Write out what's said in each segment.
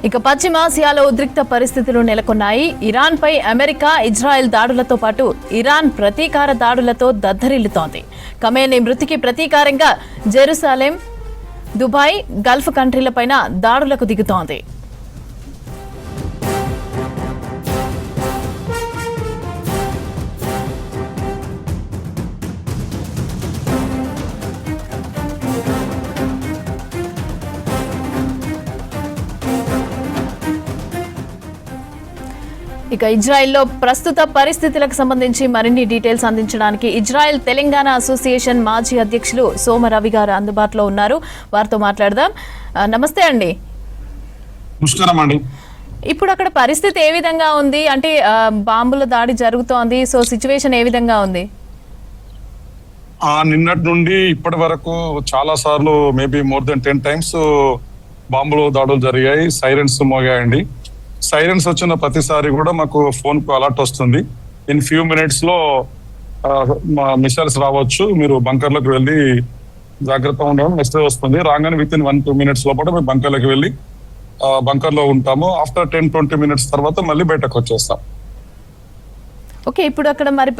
ఇక పశ్చిమాసియాలో ఉద్రిక్త పరిస్థితులు నెలకొన్నాయి. ఇరాన్పై అమెరికా, ఇజ్రాయెల్ దాడులతో పాటు ఇరాన్ ప్రతీకార దాడులతో దద్దరిల్లుతోంది. ఖమేనీ మృతికి ప్రతీకారంగా జెరూసలేం, దుబాయ్, గల్ఫ్ కంట్రీలపైన దాడులకు దిగుతోంది. ఇక ఇజ్రాయెల్లో ప్రస్తుత పరిస్థితులకు సంబంధించి మరిన్ని డీటెయిల్స్ అందించడానికి ఇజ్రాయెల్ తెలంగాణ అసోసియేషన్ మాజీ అధ్యక్షులు సోమ రవి గారు అందుబాటులో ఉన్నారు. వారితో మాట్లాడదాం. నమస్తే అండి. నమస్కారం అండి. ఇప్పుడు అక్కడ పరిస్థితి ఏ విధంగా ఉంది? అంటే బాంబుల దాడి జరుగుతోంది. సో సిచ్యువేషన్ ఏ విధంగా ఉంది? నిన్నటి నుండి ఇప్పటి వరకు చాలా సార్లు మేబీ మోర్ దెన్ 10 times బాంబులు దాడులు జరిగాయి. సైరన్స్ మోగాయండి. సైరన్స్ వచ్చిన ప్రతిసారి కూడా మాకు ఫోన్ కు అలర్ట్ వస్తుంది. ఇన్ ఫ్యూ మినిట్స్ లో మిసైల్స్ రావచ్చు, మీరు బంకర్లకు వెళ్ళి జాగ్రత్తగా ఉండడం మెసేజ్ వస్తుంది. రాగానే విత్ ఇన్ 1-2 minutes లోపల మేము బంకర్లకు వెళ్ళి బంకర్ లో ఉంటాము. ఆఫ్టర్ 10-20 minutes తర్వాత మళ్ళీ బయటకు వచ్చేస్తాం. ఓకే, ఇప్పుడు అక్కడ మరి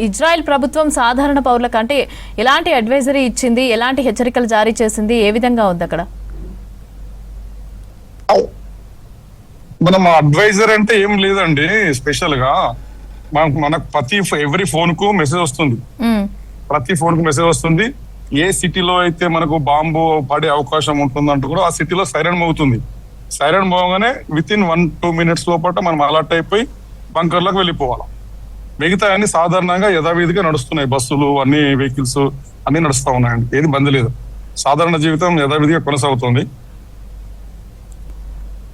ఇజ్రాయెల్ ప్రభుత్వం సాధారణ పౌరులకు అంటే ఎలాంటి అడ్వైజరీ ఇచ్చింది, ఎలాంటి హెచ్చరికలు జారీ చేసింది, ఏ విధంగా ఉంది అక్కడ? మనం అడ్వైజర్ అంటే ఏం లేదండి. స్పెషల్ గా మనకు ఎవ్రీ ఫోన్ కు మెసేజ్ వస్తుంది. ప్రతి ఫోన్ కు మెసేజ్ వస్తుంది. ఏ సిటీలో అయితే మనకు బాంబు పడే అవకాశం ఉంటుందంటూ కూడా ఆ సిటీలో సైరన్ మోగుతుంది. సైరన్ మోగగానే విత్ ఇన్ 1-2 minutes లోపల మనం అలర్ట్ అయిపోయి బంకర్లకు వెళ్ళిపోవాలి. మిగతా అన్ని సాధారణంగా యథావిధిగా నడుస్తున్నాయి. బస్సులు, అన్ని వెహికల్స్ అన్ని నడుస్తా ఉన్నాయండి. ఏది బంద్ లేదు. సాధారణ జీవితం యథావిధిగా కొనసాగుతుంది.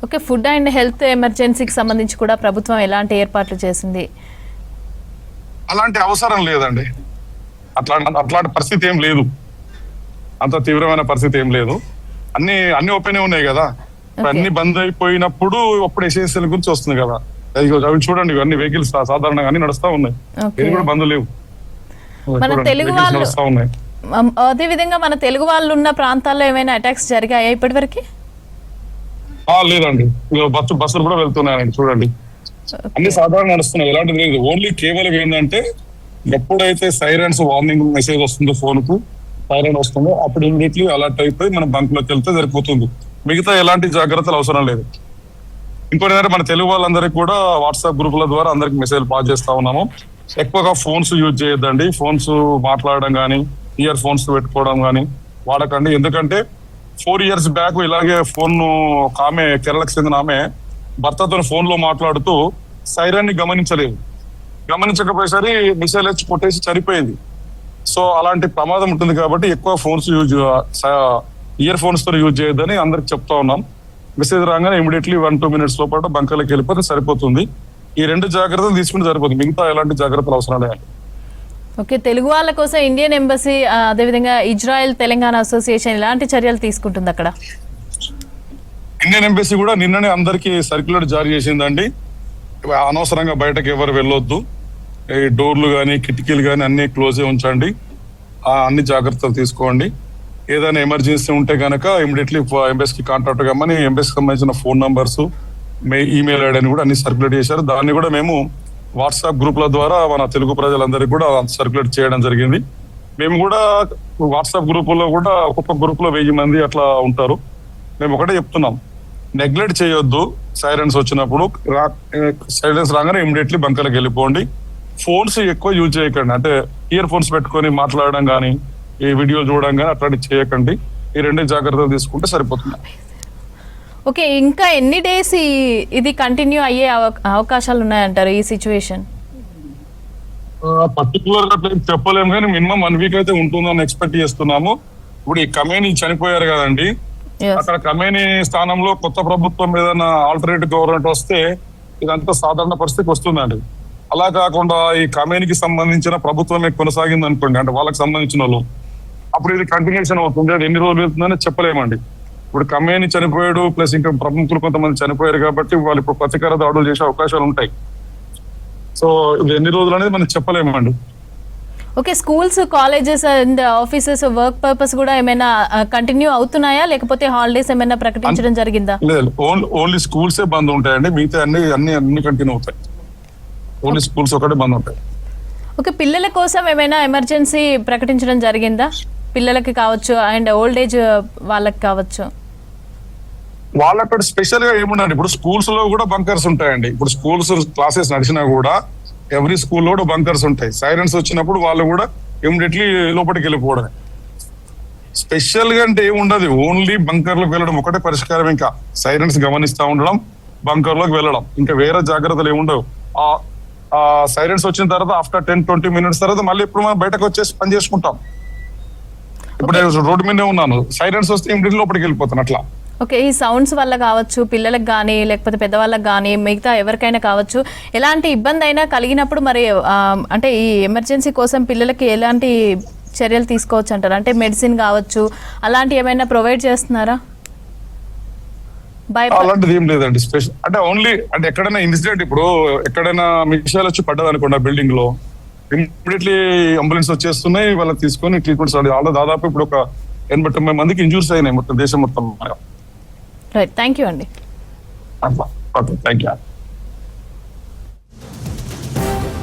ఓకే, ఫుడ్ అండ్ హెల్త్ ఎమర్జెన్సీకి సంబంధించి కూడా ప్రభుత్వం ఎలాంటి ఏర్పాట్లు చేసింది? అలాంటి అవసరం లేదండి. అట్లాంటి పరిస్థితి ఏం లేదు. అంత తీవ్రమైన పరిస్థితి ఏం లేదు. అన్ని ఓపెన్ ఉన్నాయి కదా. అన్ని బంద్ అయిపోయినప్పుడు అప్పుడు ఎస్ఎస్ఎల్ గురించి వస్తుంది కదా. అవి చూడండి, అన్ని వెహికల్స్ సాధారణంగా అన్ని నడుస్తా ఉన్నాయి. కూడా బంద్ లేవు. మన తెలుగు వాళ్ళు అదే విధంగా మన తెలుగు వాళ్ళు ఉన్న ప్రాంతాల్లో ఏమైనా అటాక్స్ జరిగాయా ఇప్పటివరకు? లేదండి, బస్సులు కూడా వెళ్తున్నాయండి. చూడండి, అన్ని సాధారణ నడుస్తున్నాయి. ఎలాంటిది లేదు. ఓన్లీ కేవలం ఏంటంటే ఎప్పుడైతే సైరన్స్ వార్నింగ్ మెసేజ్ వస్తుందో, ఫోన్ కు సైరన్ వస్తుందో అప్పుడు ఇమీడియట్లీ అలర్ట్ అయిపోయి మనం బంక్ లోకి వెళ్తే సరిపోతుంది. మిగతా ఎలాంటి జాగ్రత్తలు అవసరం లేదు. ఇంకోటి ఏంటంటే మన తెలుగు వాళ్ళందరికీ కూడా వాట్సాప్ గ్రూపుల ద్వారా అందరికి మెసేజ్ పాస్ చేస్తా ఉన్నాము. ఎక్కువగా ఫోన్స్ యూజ్ చేయొద్దండి. ఫోన్స్ మాట్లాడడం కానీ, ఇయర్ ఫోన్స్ పెట్టుకోవడం కానీ వాడకండి. ఎందుకంటే 4 years బ్యాక్ ఇలాగే ఫోన్ ఆమె కేరళకు చెందిన ఆమె భర్తతో ఫోన్ లో మాట్లాడుతూ సైరన్ ని గమనించకపోయేసరి మిసైల్ వచ్చి కొట్టేసి చనిపోయింది. సో అలాంటి ప్రమాదం ఉంటుంది కాబట్టి ఎక్కువ ఫోన్స్ ఇయర్ ఫోన్స్ తో యూజ్ చేయొద్దని అందరికి చెప్తా ఉన్నాం. మెసేజ్ రాగానే ఇమీడియట్లీ 1-2 minutes లోపల బంకర్లకు వెళ్ళిపోతే సరిపోతుంది. ఈ 2 జాగ్రత్తలు తీసుకుంటే సరిపోతుంది. మిగతా ఎలాంటి జాగ్రత్తలు అవసరం లేదు. ఓకే, తెలుగు వాళ్ళ కోసం ఇండియన్ ఎంబసీ అదేవిధంగా ఇజ్రాయెల్ తెలంగాణ అసోసియేషన్ ఎలాంటి చర్యలు తీసుకుంటుంది అక్కడ? ఇండియన్ ఎంబసీ కూడా నిన్ననే అందరికి సర్క్యులర్ జారీ చేసిందండి. అనవసరంగా బయటకు ఎవరు వెళ్ళొద్దు. ఈ డోర్లు కానీ, కిటికీలు కానీ అన్ని క్లోజ్ ఉంచండి. అన్ని జాగ్రత్తలు తీసుకోండి. ఏదైనా ఎమర్జెన్సీ ఉంటే కనుక ఇమీడియట్లీ ఎంబసీకి కాంటాక్ట్ కమ్మని ఎంబసీకి సంబంధించిన ఫోన్ నంబర్స్, ఈమెయిల్ ఐడి కూడా అన్ని సర్క్యులేట్ చేశారు. దాన్ని కూడా మేము వాట్సాప్ గ్రూప్ల ద్వారా మన తెలుగు ప్రజలందరికీ కూడా సర్క్యులేట్ చేయడం జరిగింది. మేము కూడా వాట్సాప్ గ్రూపుల్లో కూడా ఒక్కొక్క గ్రూప్ లో 1000 మంది అట్లా ఉంటారు. మేము ఒకటే చెప్తున్నాం, నెగ్లెక్ట్ చేయొద్దు. సైరన్స్ వచ్చినప్పుడు సైలెన్స్ రాగానే ఇమీడియట్లీ బంకర్కి వెళ్ళిపోండి. ఫోన్స్ ఎక్కువ యూజ్ చేయకండి. అంటే ఇయర్ ఫోన్స్ పెట్టుకొని మాట్లాడడం కానీ, ఈ వీడియోలు చూడడం కానీ అట్లాంటివి చేయకండి. ఈ 2 జాగ్రత్తలు తీసుకుంటే సరిపోతుంది. ఓకే, ఇంకా ఎన్ని డేస్ ఇది కంటిన్యూ అయ్యే అవకాశాలు ఉన్నాయంటారు ఈ సిచ్యువేషన్? పర్టికులర్ గా చెప్పలేము కానీ మినిమం 1 week అయితే ఉంటుందని ఎక్స్పెక్ట్ చేస్తున్నాము. ఇప్పుడు ఈ ఖమేనీ చనిపోయారు కదండి, అక్కడ ఖమేనీ స్థానంలో కొత్త ప్రభుత్వం ఏదైనా ఆల్టర్నేటివ్ గవర్నమెంట్ వస్తే ఇదంతా సాధారణ పరిస్థితికి వస్తుందండి. అలా కాకుండా ఈ ఖమేనీకి సంబంధించిన ప్రభుత్వమే కొనసాగింది అనుకోండి, అంటే వాళ్ళకి సంబంధించిన వాళ్ళు, అప్పుడు ఇది కంటిన్యూషన్ అవుతుంది. అది ఎన్ని రోజులు వెళ్తుందని చెప్పలేమండి. ఇప్పుడు ఖమేనీ చనిపోయాడు, ప్లస్ ఇంకా ప్రముఖులు కొంతమంది చనిపోయారు కాబట్టి వాళ్ళు ఇప్పుడు ప్రతీకార దాడులు చేసే అవకాశాలు ఉంటాయి. సో ఇది ఎన్ని రోజులు అనేది మనం చెప్పలేమండి. Okay, schools, colleges and offices work purpose కూడా ఏమైనా కంటిన్యూ అవుతున్నాయా, లేకపోతే హాలిడేస్ ఏమైనా ప్రకటించడం జరిగిందా? లేదు, ఓన్లీ స్కూల్సే బంద్ ఉంటాయండి, మిగతా అన్ని కంటిన్యూ అవుతాయి. ఓన్లీ స్కూల్స్ ఒకటే బంద్ ఉంటాయి. ఓకే, పిల్లల కోసం ఏమైనా ఎమర్జెన్సీ ప్రకటించడం జరిగిందా? పిల్లలకి కావచ్చు అండ్ ఓల్డ్ ఏజ్ వాళ్ళకి కావచ్చు. వాళ్ళక్కడ స్పెషల్ గా ఏముండండి, ఇప్పుడు స్కూల్స్ లో కూడా బంకర్స్ ఉంటాయండి. ఇప్పుడు స్కూల్స్ క్లాసెస్ నడిచినా కూడా ఎవ్రీ స్కూల్లో కూడా బంకర్స్ ఉంటాయి. సైరన్స్ వచ్చినప్పుడు వాళ్ళు కూడా ఇమీడియట్లీ లోపలికి వెళ్ళిపోవడమే. స్పెషల్ గా అంటే ఏముండదు, ఓన్లీ బంకర్లకు వెళ్ళడం ఒకటే పరిష్కారం. ఇంకా సైరన్స్ గమనిస్తా ఉండడం, బంకర్లోకి వెళ్ళడం, ఇంకా వేరే జాగ్రత్తలు ఏముండవు. ఆ సైరన్స్ వచ్చిన తర్వాత ఆఫ్టర్ 10-20 minutes తర్వాత మళ్ళీ ఇప్పుడు మనం బయటకు వచ్చేసి పని చేసుకుంటాం. ఇప్పుడు నేను రోడ్డు మీదే ఉన్నాను, సైరన్స్ వస్తే ఇమీడియట్లీ లోపలికి వెళ్ళిపోతాను అట్లా. ఓకే, ఈ సౌండ్స్ వల్ల కావచ్చు, పిల్లలకు కానీ లేకపోతే పెద్దవాళ్ళకి కానీ మిగతా ఎవరికైనా కావచ్చు, ఎలాంటి ఇబ్బంది అయినా కలిగినప్పుడు మరి అంటే ఈ ఎమర్జెన్సీ కోసం పిల్లలకి ఎలాంటి చర్యలు తీసుకోవచ్చు అంటారు? అంటే మెడిసిన్ కావచ్చు, అలాంటి ఏమైనా ప్రొవైడ్ చేస్తున్నారా? అలాంటిది ఏం లేదండి స్పెషల్. అంటే ఓన్లీ అంటే ఎక్కడైనా ఇన్సిడెంట్, ఇప్పుడు ఎక్కడైనా మిషాలు వచ్చి పడ్డది అనుకోండి బిల్డింగ్ లో, ఇమీడియట్లీ అంబులెన్స్ వచ్చేస్తున్నాయి, వాళ్ళకి తీసుకొని ట్రీట్మెంట్స్. వాళ్ళ దాదాపు ఇప్పుడు ఒక 80-90 మందికి ఇంజూరీస్ అయినాయి మొత్తం దేశం మొత్తం. రైట్, థ్యాంక్ యూ అండి. Okay, thank you.